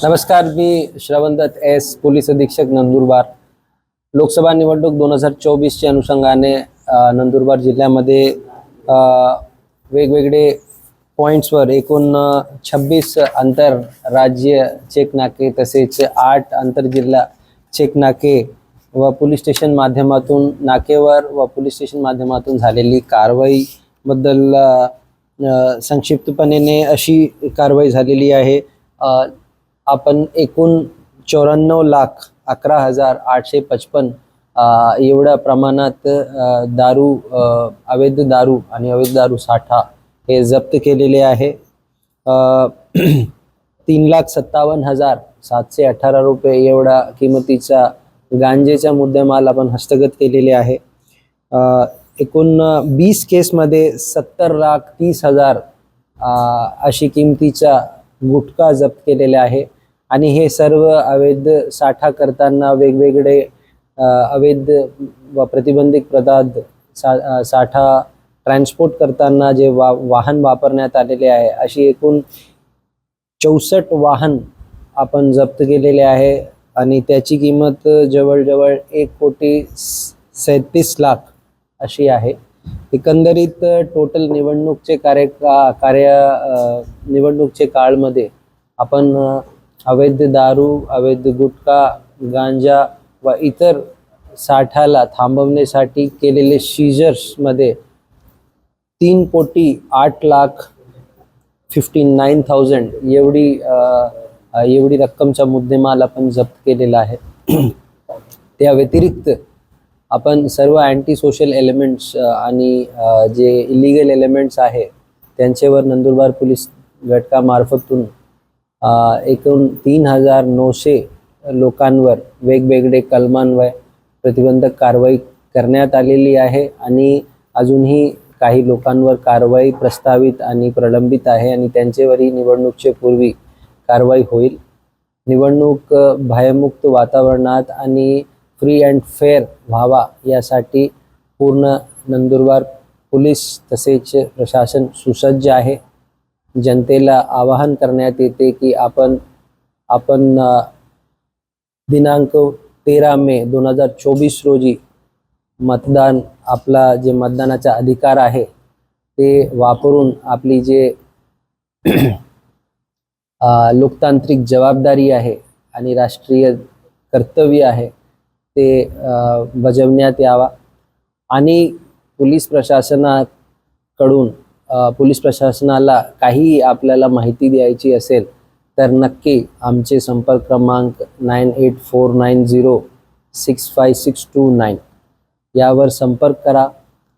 नमस्कार, मी श्रवणदत्त S, police अधीक्षक नंदुरबार. लोकसभा निवडणूक 2024च्या अनुषंगाने नंदुरबार जिल्ह्यामध्ये वेगवेगळे पॉईंट्सवर एकूण 26 आंतरराज्य चेकनाके तसेच 8 आंतरजिल्हा चेकनाके व पोलीस स्टेशन माध्यमातून नाकेवर व पोलीस स्टेशन माध्यमातून झालेली कारवाईबद्दल संक्षिप्तपणे अशी कारवाई झालेली आहे. आपण एकूण 94,11,855 एवढ्या प्रमाणात अवैध दारू आणि अवैध दारू साठा हे जप्त केलेले आहे. 3,57,718 रुपये एवढा किमतीचा गांजेचा मुद्देमाल आपण हस्तगत केलेले आहे. एकूण 20 केसमध्ये 70,30,000 अशी किमतीचा गुटखा जप्त केलेला आहे. आणि हे सर्व अवैध साठा करताना वेगवेगळे अवैध व प्रतिबंधित पदार्थ साठा ट्रान्सपोर्ट करताना जे वाहन वापरण्यात आलेले आहे अशी एकूण 64 वाहन आपण जप्त केलेले आहे. आणि त्याची किंमत जवळजवळ 1,37,00,000 अशी आहे. एकंदरीत टोटल निवडणूकचे काळमध्ये आपण अवैध दारू, अवैध गुटखा, गांजा व इतर साठाला थांबवण्यासाठी केलेले सीजर्समध्ये 3,08,59,000 एवढी रक्कमचा मुद्देमाल आपण जप्त केलेला आहे. त्या व्यतिरिक्त आपण सर्व अँटी सोशल एलिमेंट्स आणि जे इलिगल एलिमेंट्स आहे त्यांच्यावर नंदुरबार पोलीस घटकामार्फतून एकूण 3,900 लोकांवर वेगवेगळे कलमान्वये प्रतिबंधक कारवाई करण्यात आलेली आहे. आणि अजूनही काही लोकांवर कारवाई प्रस्तावित आणि प्रलंबित आहे आणि त्यांच्यावरही निवडणुकीच्या पूर्वी कारवाई होईल. निवडणूक भयमुक्त वातावरणात आणि फ्री अँड फेअर व्हावा यासाठी पूर्ण नंदुरबार पोलीस तसेच प्रशासन सुसज्ज आहे. जनतेला आवाहन करण्यात येते की आपण दिनांक 13 मे 2024 रोजी आपला जे मतदानाचा अधिकार आहे ते वापरून आपली जे लोकतांत्रिक जबाबदारी आहे आणि राष्ट्रीय कर्तव्य आहे ते बजावण्यात यावा. आणि पोलीस प्रशासनाला काही आपल्याला माहिती द्यायची असेल तर नक्की आमचे संपर्क क्रमांक 9849065629 यावर संपर्क करा.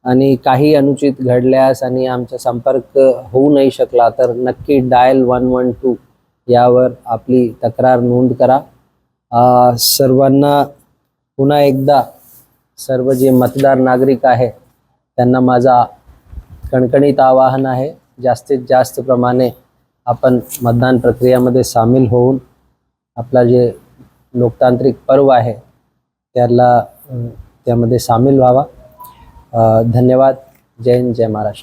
आणि काही अनुचित घडल्यास आणि आमचा संपर्क होऊ नाही शकला तर नक्की डायल 112 यावर आपली तक्रार नोंद करा. सर्वांना पुन्हा एकदा सर्व जे मतदार नागरिक आहे त्यांना माझा कणकणीत आवाहन आहे, जास्तीत जास्त प्रमाणे आपण मतदान प्रक्रियामध्ये सामील होऊन आपला जे लोकतांत्रिक पर्व आहे त्यामध्ये सामील व्हावा. धन्यवाद. जय हिंद, जय महाराष्ट्र.